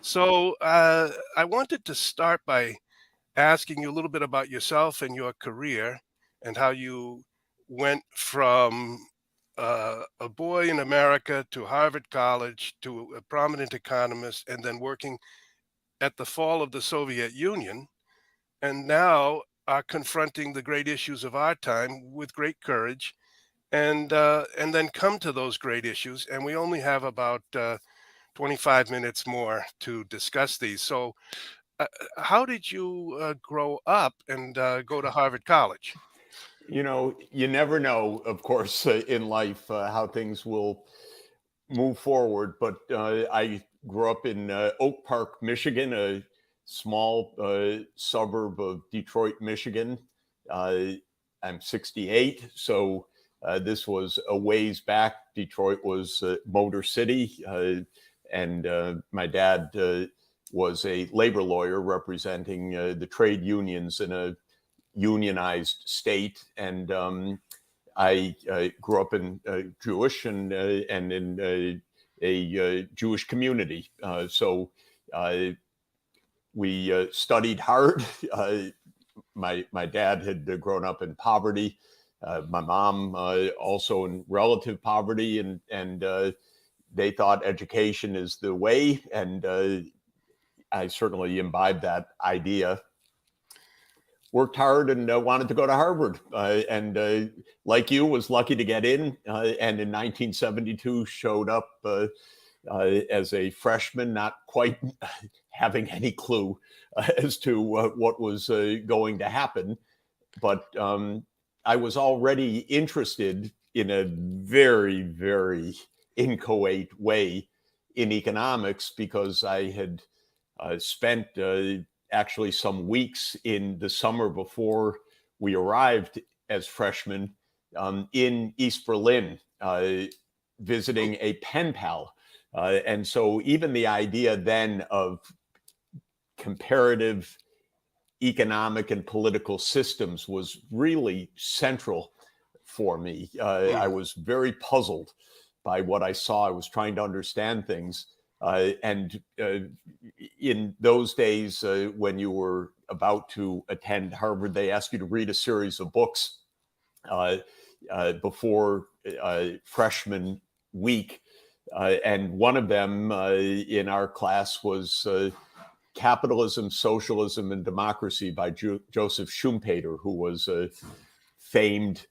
So I wanted to start by asking you a little bit about yourself and your career and how you went from a boy in America to Harvard College to a prominent economist and then working at the fall of the Soviet Union and now are confronting the great issues of our time with great courage and then come to those great issues. And we only have about 25 minutes more to discuss these. So, how did you grow up and go to Harvard College? You never know, of course, in life how things will move forward. But I grew up in Oak Park, Michigan, a small suburb of Detroit, Michigan. Uh, I'm 68, so this was a ways back. Detroit was Motor City, and my dad was a labor lawyer representing the trade unions in a unionized state, and I grew up in Jewish and in a Jewish community. So we studied hard. My dad had grown up in poverty. My mom also in relative poverty, and they thought education is the way, and I certainly imbibed that idea. Worked hard and wanted to go to Harvard, and like you, was lucky to get in. And in 1972, showed up as a freshman, not quite having any clue as to what was going to happen. But I was already interested in a very, very inchoate way in economics because I had spent actually some weeks in the summer before we arrived as freshmen in East Berlin, visiting a pen pal. And so even the idea then of comparative economic and political systems was really central for me. I was very puzzled by what I saw. I was trying to understand things. And in those days, when you were about to attend Harvard, they asked you to read a series of books before freshman week. And one of them in our class was Capitalism, Socialism, and Democracy by Joseph Schumpeter, who was a famed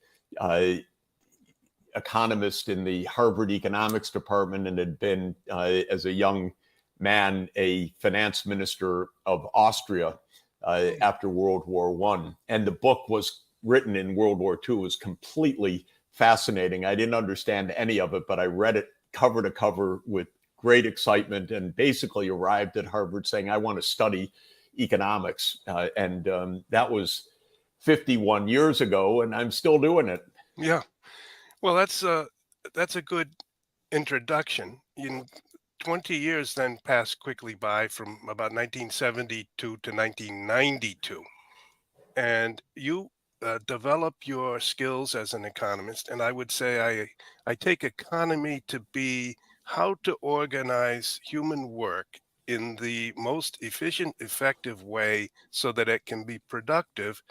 economist in the Harvard economics department and had been, as a young man, a finance minister of Austria after World War I. And the book was written in World War II. It was completely fascinating. I didn't understand any of it, but I read it cover to cover with great excitement and basically arrived at Harvard saying, I want to study economics. And that was 51 years ago, and I'm still doing it. Yeah. Well, that's a good introduction. 20 years then passed quickly by from about 1972 to 1992, and you develop your skills as an economist. And I would say I take economy to be how to organize human work in the most efficient, effective way so that it can be productive,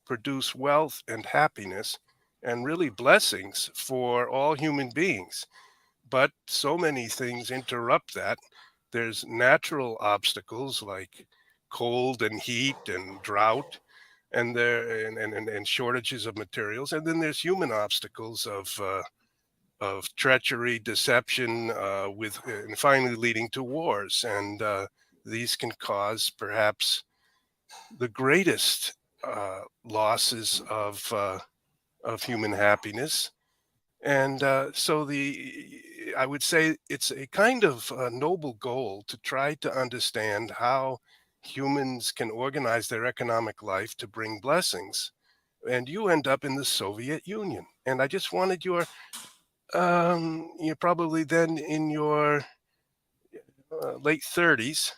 produce wealth and happiness, and really blessings for all human beings. But so many things interrupt that. There's natural obstacles like cold and heat and drought and shortages of materials, and then there's human obstacles of treachery, deception, with and finally leading to wars. And these can cause perhaps the greatest losses of human happiness. And so I would say it's a kind of noble goal to try to understand how humans can organize their economic life to bring blessings. And you end up in the Soviet Union. And I just wanted you're probably then in your late 30s.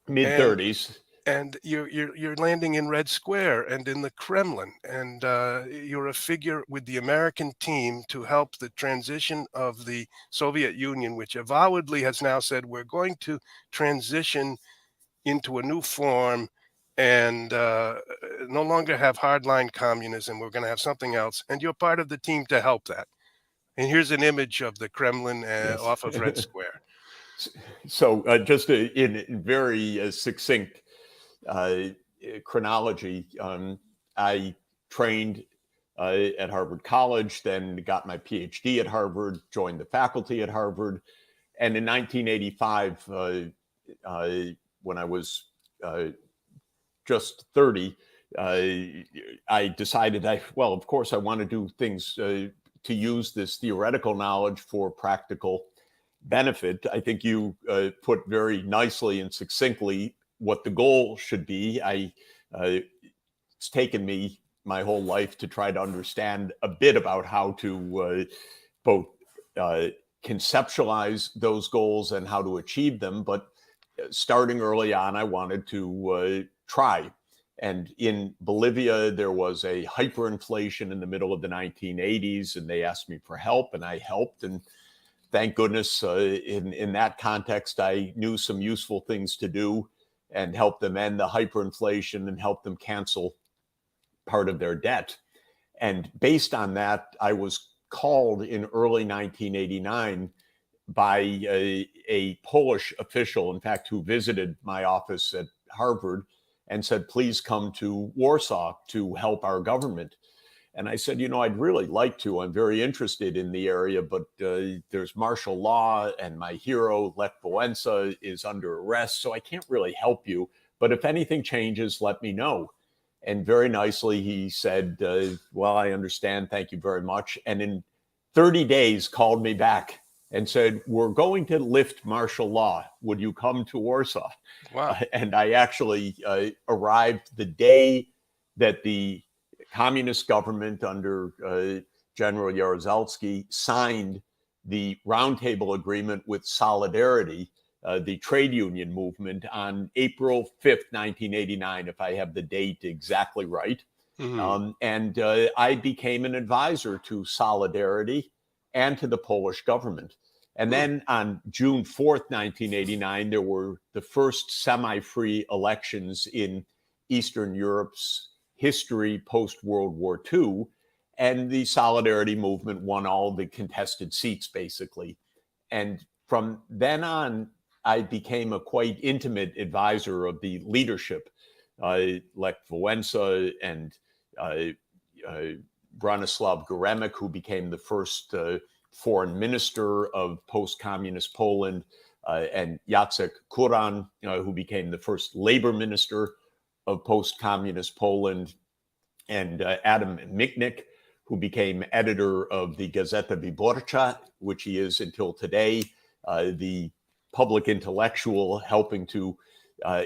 Mid And 30s. and you're landing in Red Square and in the Kremlin, and you're a figure with the American team to help the transition of the Soviet Union, which avowedly has now said we're going to transition into a new form and no longer have hardline communism. We're going to have something else, and you're part of the team to help that. And here's an image of the Kremlin Yes. off of Red Square. So just in very succinct chronology, I trained at Harvard College, then got my PhD at Harvard, joined the faculty at Harvard. And in 1985, when I was just 30, I decided of course, I want to do things to use this theoretical knowledge for practical benefit. I think you put very nicely and succinctly what the goal should be. It's taken me my whole life to try to understand a bit about how to both conceptualize those goals and how to achieve them. But starting early on, I wanted to try. And in Bolivia, there was a hyperinflation in the middle of the 1980s, and they asked me for help, and I helped. And thank goodness, in that context, I knew some useful things to do and help them end the hyperinflation and help them cancel part of their debt. And based on that, I was called in early 1989 by a Polish official, in fact, who visited my office at Harvard and said, please come to Warsaw to help our government. And I said, I'd really like to. I'm very interested in the area, but there's martial law, and my hero, Lech Wałęsa, is under arrest, so I can't really help you. But if anything changes, let me know. And very nicely, he said, well, I understand. Thank you very much. And in 30 days, called me back and said, we're going to lift martial law. Would you come to Warsaw? Wow. And I actually arrived the day that the communist government under General Jaruzelski signed the roundtable agreement with Solidarity, the trade union movement, on April 5th, 1989, if I have the date exactly right. Mm-hmm. And I became an advisor to Solidarity and to the Polish government. And then on June 4th, 1989, there were the first semi-free elections in Eastern Europe's history post-World War II. And the Solidarity movement won all the contested seats, basically. And from then on, I became a quite intimate advisor of the leadership, Lech Wałęsa and Bronislaw Geremek, who became the first foreign minister of post-communist Poland, and Jacek Kuran, who became the first labor minister of post-communist Poland, and Adam Michnik, who became editor of the Gazeta Wyborcza, which he is until today, the public intellectual helping to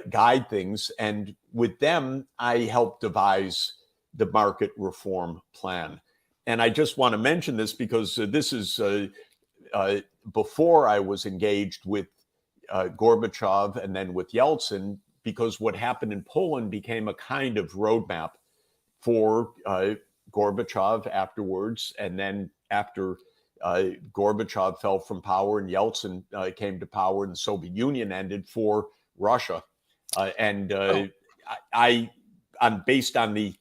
guide things. And with them, I helped devise the market reform plan. And I just want to mention this because this is before I was engaged with Gorbachev and then with Yeltsin, because what happened in Poland became a kind of roadmap for Gorbachev afterwards. And then after Gorbachev fell from power and Yeltsin came to power and the Soviet Union ended, for Russia. I'm based on the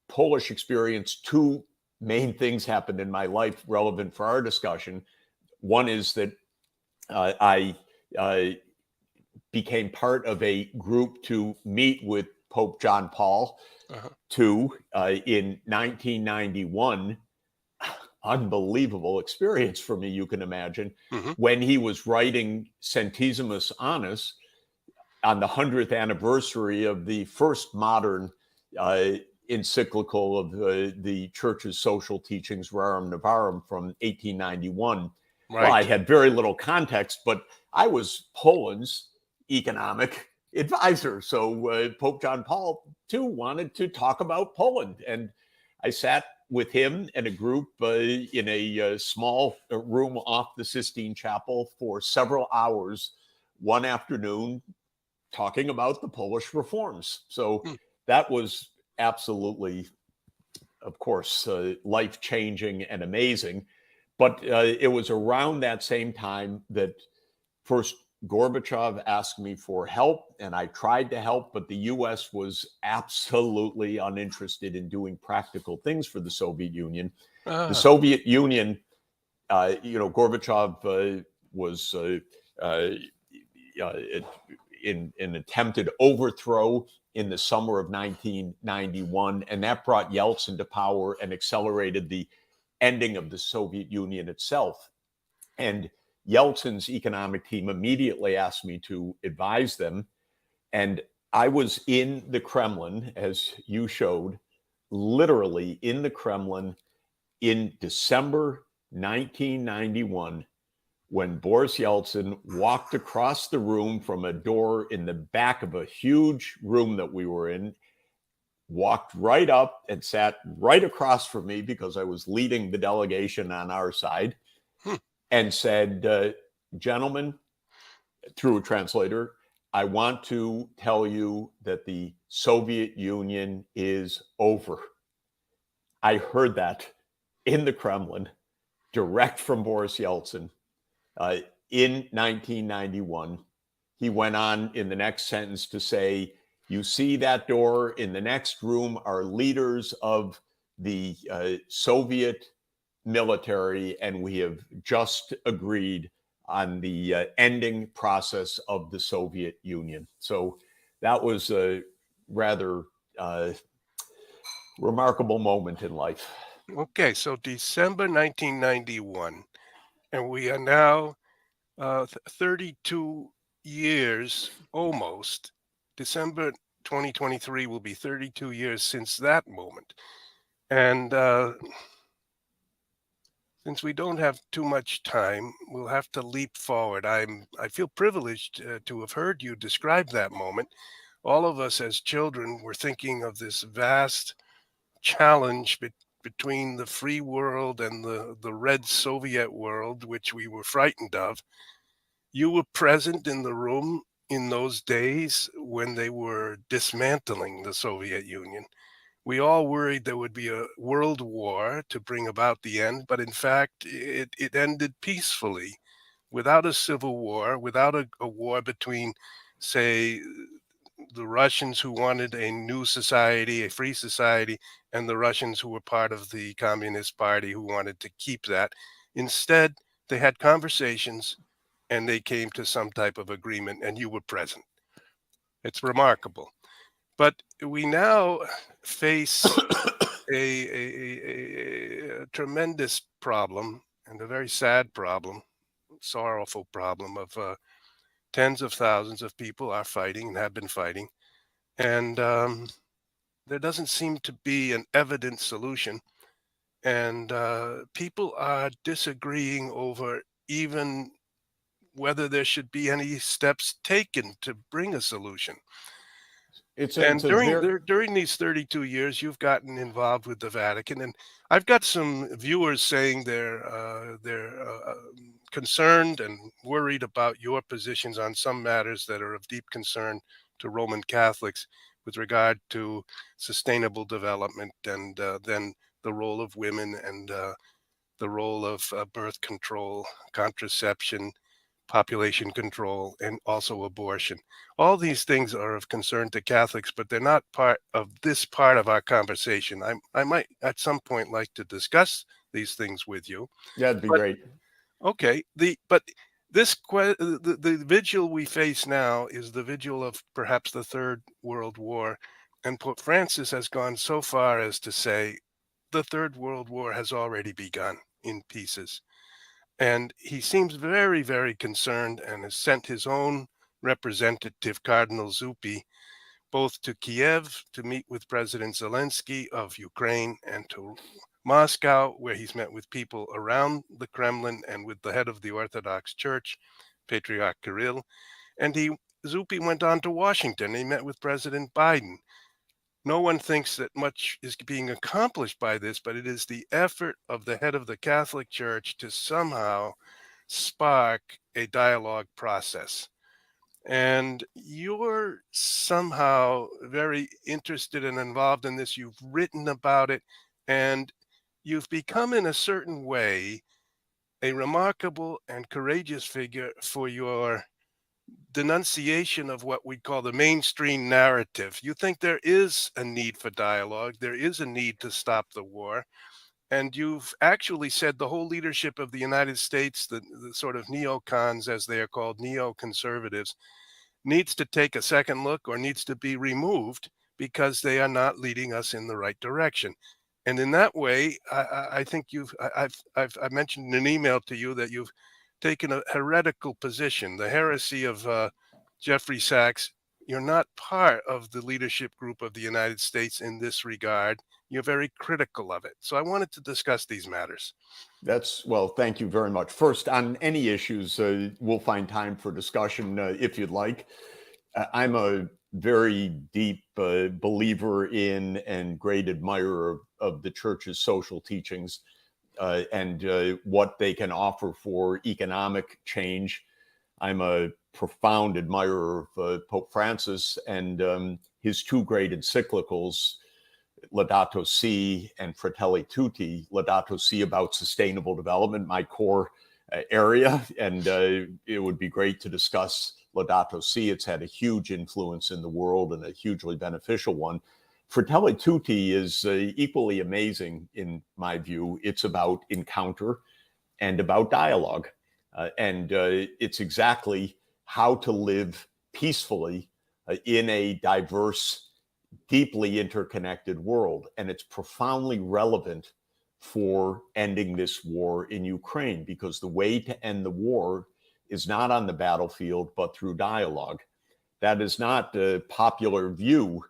Polish experience. Two main things happened in my life relevant for our discussion. One is that I became part of a group to meet with Pope John Paul II in 1991. Unbelievable experience for me, you can imagine, when he was writing Centesimus Annus on the 100th anniversary of the first modern encyclical of the Church's social teachings, Rerum Novarum, from 1891. Right. Well, I had very little context, but I was Poland's economic advisor. So Pope John Paul II wanted to talk about Poland. And I sat with him and a group in a small room off the Sistine Chapel for several hours one afternoon, talking about the Polish reforms. So Hmm. that was absolutely, of course, life-changing and amazing. But it was around that same time that first Gorbachev asked me for help, and I tried to help, but the US was absolutely uninterested in doing practical things for the Soviet Union. The Ah, Soviet Union, Gorbachev was in an attempted overthrow in the summer of 1991, and that brought Yeltsin to power and accelerated the ending of the Soviet Union itself. And Yeltsin's economic team immediately asked me to advise them. And I was in the Kremlin, as you showed, literally in the Kremlin in December 1991, when Boris Yeltsin walked across the room from a door in the back of a huge room that we were in, walked right up and sat right across from me because I was leading the delegation on our side, hmm. and said, gentlemen, through a translator, I want to tell you that the Soviet Union is over. I heard that in the Kremlin, direct from Boris Yeltsin, uh, in 1991. He went on in the next sentence to say, you see that door in the next room are leaders of the Soviet military, and we have just agreed on the ending process of the Soviet Union. So that was a rather remarkable moment in life. Okay, so December 1991, and we are now 32 years almost. December 2023 will be 32 years since that moment. And since we don't have too much time, we'll have to leap forward. I feel privileged to have heard you describe that moment. All of us as children were thinking of this vast challenge between the free world and the red Soviet world, which we were frightened of. You were present in the room in those days when they were dismantling the Soviet Union. We all worried there would be a world war to bring about the end, but in fact, it ended peacefully without a civil war, without a war between, say, the Russians who wanted a new society, a free society, and the Russians who were part of the Communist Party who wanted to keep that. Instead, they had conversations and they came to some type of agreement, and you were present. It's remarkable. But we now face a tremendous problem and a very sad problem, sorrowful problem of tens of thousands of people are fighting and have been fighting. And there doesn't seem to be an evident solution. And people are disagreeing over even whether there should be any steps taken to bring a solution. It's And a very during these 32 years, you've gotten involved with the Vatican, and I've got some viewers saying they're concerned and worried about your positions on some matters that are of deep concern to Roman Catholics with regard to sustainable development and then the role of women and the role of birth control, contraception, population control, and also abortion. All these things are of concern to Catholics, but they're not part of this part of our conversation. I might at some point like to discuss these things with you. That'd be But great. okay, the vigil we face now is the vigil of perhaps the Third World War, and Pope Francis has gone so far as to say the Third World War has already begun in pieces. And he seems very, very concerned and has sent his own representative, Cardinal Zuppi, both to Kiev to meet with President Zelensky of Ukraine and to Moscow, where he's met with people around the Kremlin and with the head of the Orthodox Church, Patriarch Kirill. And Zuppi went on to Washington. He met with President Biden. No one thinks that much is being accomplished by this, but it is the effort of the head of the Catholic Church to somehow spark a dialogue process. And you're somehow very interested and involved in this. You've written about it, and you've become, in a certain way, a remarkable and courageous figure for your denunciation of what we call the mainstream narrative. You think there is a need for dialogue, there is a need to stop the war. And you've actually said the whole leadership of the United States, the sort of neocons, as they are called, neoconservatives, needs to take a second look or needs to be removed because they are not leading us in the right direction. And in that way, I think I've mentioned in an email to you that you've taken a heretical position, the heresy of Jeffrey Sachs. You're not part of the leadership group of the United States in this regard. You're very critical of it. So I wanted to discuss these matters. Well, thank you very much. First, on any issues, we'll find time for discussion if you'd like. I'm a very deep believer in and great admirer of the church's social teachings and what they can offer for economic change. I'm a profound admirer of Pope Francis and his two great encyclicals, Laudato Si and Fratelli Tutti. Laudato Si about sustainable development, my core area, and it would be great to discuss Laudato Si. It's had a huge influence in the world and a hugely beneficial one. Fratelli Tutti is equally amazing in my view. It's about encounter and about dialogue. And it's exactly how to live peacefully in a diverse, deeply interconnected world. And it's profoundly relevant for ending this war in Ukraine, because the way to end the war is not on the battlefield, but through dialogue. That is not a popular view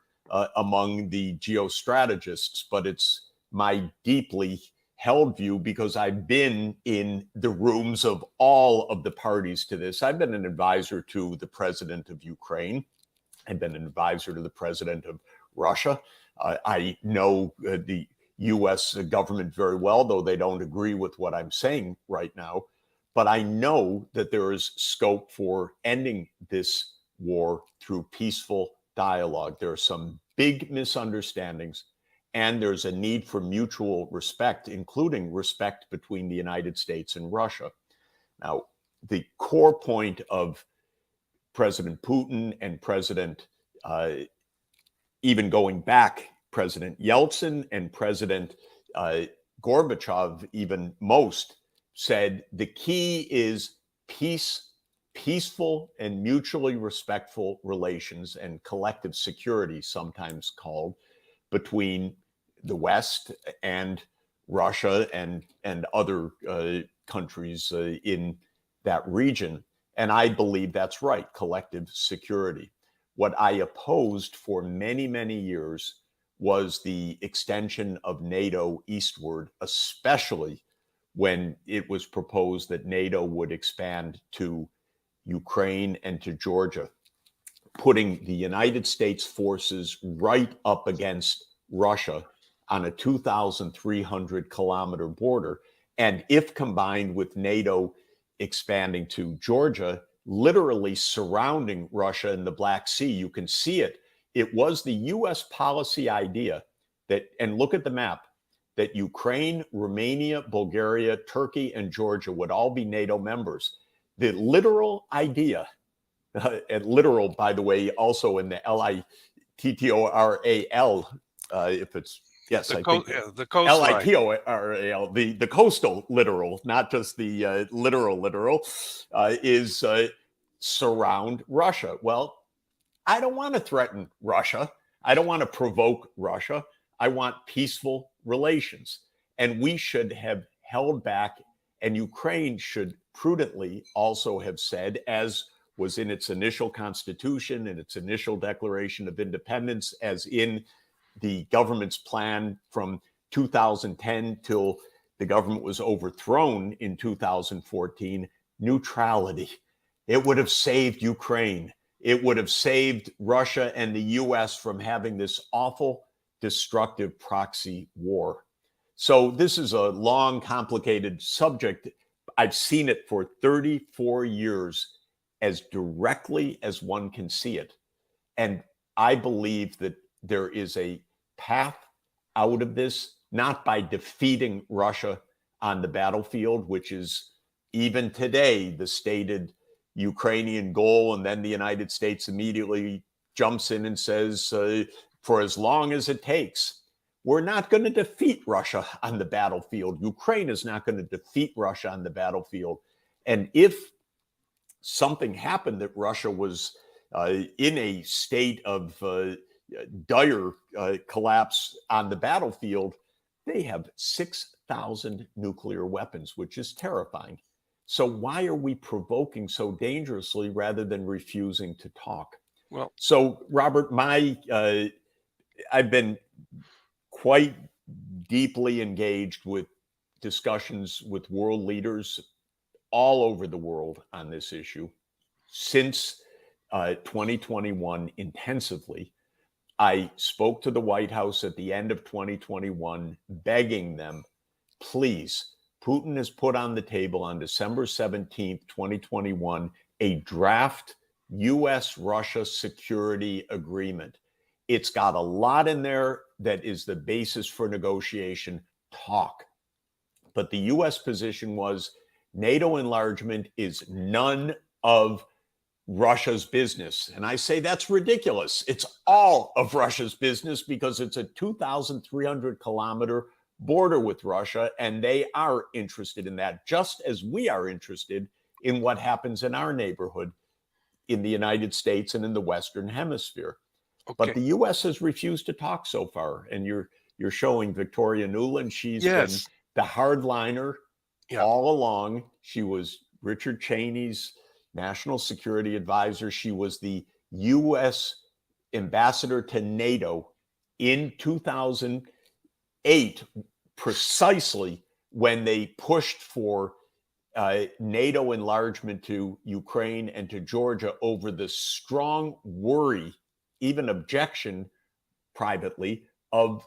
among the geostrategists, but it's my deeply held view because I've been in the rooms of all of the parties to this. I've been an advisor to the president of Ukraine. I've been an advisor to the president of Russia. I know the US government very well, though they don't agree with what I'm saying right now. But I know that there is scope for ending this war through peaceful dialogue. There are some big misunderstandings, and there's a need for mutual respect, including respect between the United States and Russia. Now, the core point of President Putin and even going back, President Yeltsin and President Gorbachev, even most, said the key is peaceful and mutually respectful relations and collective security, sometimes called, between the West and Russia and other countries in that region. And I believe that's right, collective security. What I opposed for many, many years was the extension of NATO eastward, especially when it was proposed that NATO would expand to Ukraine and to Georgia, putting the United States forces right up against Russia on a 2,300 kilometer border. And if combined with NATO expanding to Georgia, literally surrounding Russia in the Black Sea, you can see it. It was the US policy idea that, and look at the map, that Ukraine, Romania, Bulgaria, Turkey, and Georgia would all be NATO members. The literal idea, and literal, by the way, also in the LITTORAL, if it's, yes, The I think the coastline. LITORAL, the coastal literal, not just the literal, is surround Russia. Well, I don't want to threaten Russia. I don't want to provoke Russia. I want peaceful relations. And we should have held back, and Ukraine should prudently also have said, as was in its initial constitution and its initial declaration of independence, as in the government's plan from 2010 till the government was overthrown in 2014, neutrality. It would have saved Ukraine. It would have saved Russia and the US from having this awful, destructive proxy war. So this is a long, complicated subject. I've seen it for 34 years as directly as one can see it. And I believe that there is a path out of this, not by defeating Russia on the battlefield, which is even today the stated Ukrainian goal. And then the United States immediately jumps in and says, for as long as it takes. We're not going to defeat Russia on the battlefield. Ukraine is not going to defeat Russia on the battlefield. And if something happened that Russia was in a state of dire collapse on the battlefield, they have 6,000 nuclear weapons, which is terrifying. So why are we provoking so dangerously rather than refusing to talk? Well, so Robert, I've been quite deeply engaged with discussions with world leaders all over the world on this issue since 2021 intensively. I spoke to the White House at the end of 2021, begging them, please, Putin has put on the table on December 17th, 2021, a draft U.S.-Russia security agreement. It's got a lot in there that is the basis for negotiation. Talk. But the U.S. position was NATO enlargement is none of Russia's business. And I say that's ridiculous. It's all of Russia's business because it's a 2,300 kilometer border with Russia, and they are interested in that, just as we are interested in what happens in our neighborhood in the United States and in the Western Hemisphere. okay. But the U.S. has refused to talk so far. And you're showing Victoria Nuland. She's been the hardliner all along. She was Richard Cheney's national security advisor. She was the U.S. ambassador to NATO in 2008, precisely when they pushed for NATO enlargement to Ukraine and to Georgia over the strong worry, even objection privately, of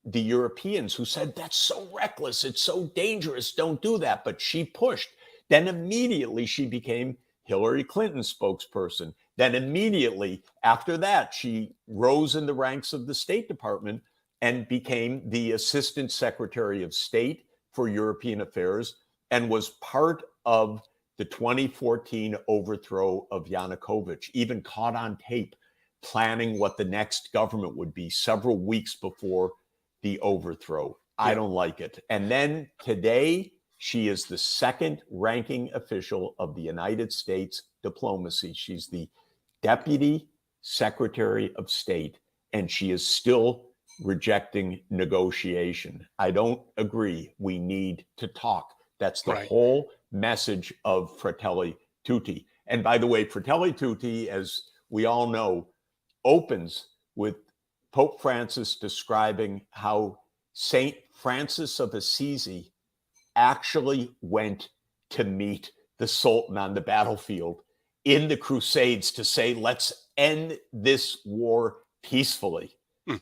the Europeans who said, that's so reckless, it's so dangerous, don't do that. But she pushed. Then immediately she became Hillary Clinton's spokesperson. Then immediately after that, she rose in the ranks of the State Department and became the Assistant Secretary of State for European Affairs and was part of the 2014 overthrow of Yanukovych, even caught on tape planning what the next government would be several weeks before the overthrow. I don't like it. And then today, she is the second ranking official of the United States diplomacy. She's the Deputy Secretary of State, and she is still rejecting negotiation. I don't agree. We need to talk. That's the whole message of Fratelli Tutti. And by the way, Fratelli Tutti, as we all know, opens with Pope Francis describing how St. Francis of Assisi actually went to meet the Sultan on the battlefield in the Crusades to say, let's end this war peacefully.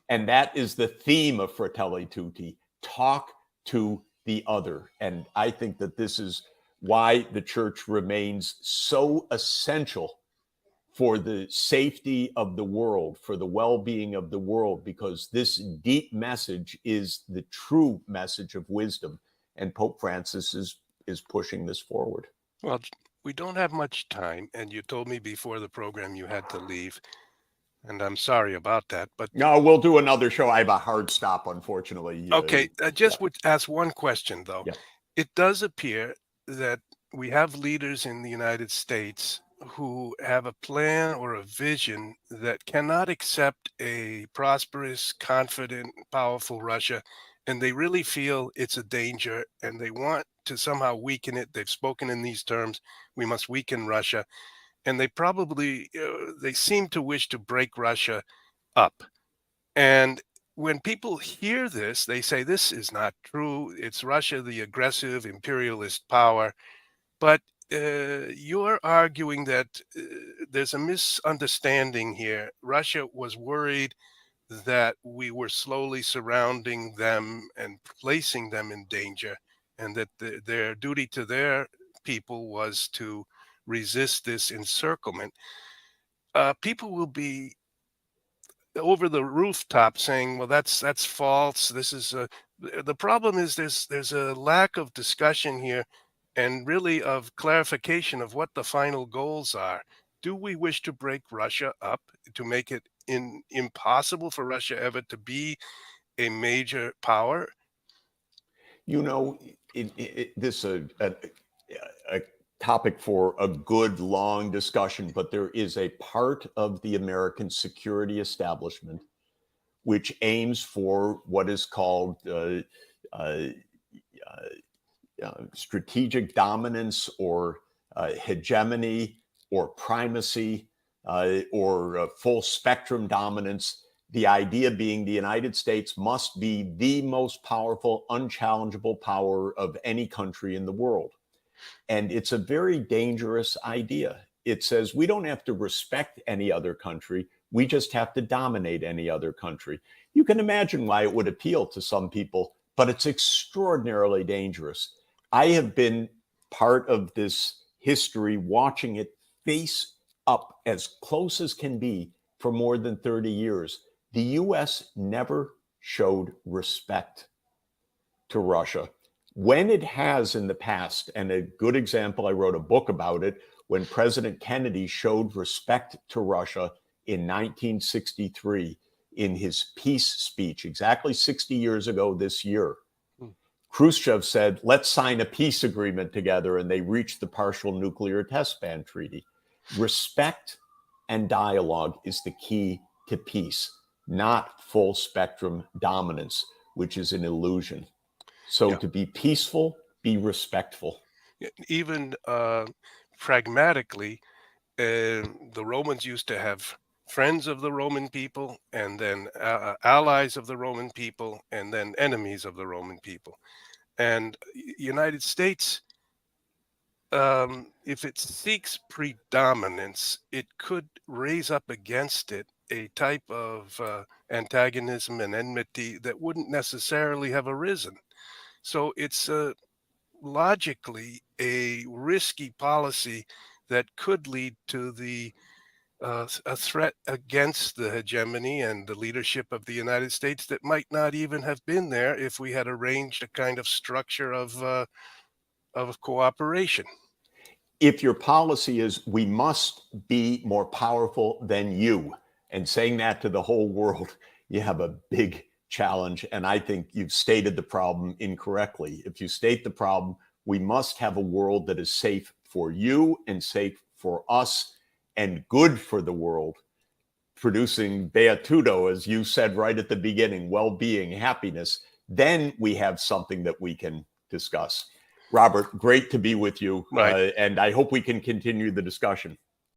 And that is the theme of Fratelli Tutti, talk to the other. And I think that this is why the church remains so essential for the safety of the world, for the well-being of the world, because this deep message is the true message of wisdom. And Pope Francis is pushing this forward. Well, we don't have much time, and you told me before the program you had to leave, and I'm sorry about that. But no, we'll do another show. I have a hard stop, unfortunately. Okay, I just would ask one question, though. It does appear that we have leaders in the United States who have a plan or a vision that cannot accept a prosperous, confident, powerful Russia, and they really feel it's a danger, and they want to somehow weaken it. They've spoken in these terms: we must weaken Russia, and they probably they seem to wish to break Russia up. And when people hear this, they say this is not true. It's Russia, the aggressive imperialist power. But you're arguing that there's a misunderstanding here. Russia was worried that we were slowly surrounding them and placing them in danger, and that their duty to their people was to resist this encirclement, people will be over the rooftop saying, "Well, that's false. This is the problem is there's a lack of discussion here, and really of clarification of what the final goals are. Do we wish to break Russia up to make it impossible for Russia ever to be a major power?" You know, this is a topic for a good long discussion, but there is a part of the American security establishment which aims for what is called uh, strategic dominance or hegemony or primacy or full spectrum dominance. The idea being the United States must be the most powerful, unchallengeable power of any country in the world. And it's a very dangerous idea. It says we don't have to respect any other country. We just have to dominate any other country. You can imagine why it would appeal to some people, but it's extraordinarily dangerous. I have been part of this history, watching it face up as close as can be for more than 30 years. The US never showed respect to Russia. When it has in the past, and a good example, I wrote a book about it, when President Kennedy showed respect to Russia in 1963 in his peace speech, exactly 60 years ago this year. Khrushchev said, let's sign a peace agreement together, and they reached the partial nuclear test ban treaty. Respect and dialogue is the key to peace, not full spectrum dominance, which is an illusion. So to be peaceful, be respectful. Even pragmatically, the Romans used to have friends of the Roman people, and then allies of the Roman people, and then enemies of the Roman people. And United States, if it seeks predominance, it could raise up against it a type of antagonism and enmity that wouldn't necessarily have arisen. So it's logically a risky policy that could lead to a threat against the hegemony and the leadership of the United States that might not even have been there if we had arranged a kind of structure of cooperation. If your policy is we must be more powerful than you, and saying that to the whole world, you have a big challenge. And I think you've stated the problem incorrectly. If you state the problem, we must have a world that is safe for you and safe for us and good for the world, producing beatudo, as you said right at the beginning, well-being, happiness. Then we have something that we can discuss. Robert, great to be with you. Right. And I hope we can continue the discussion.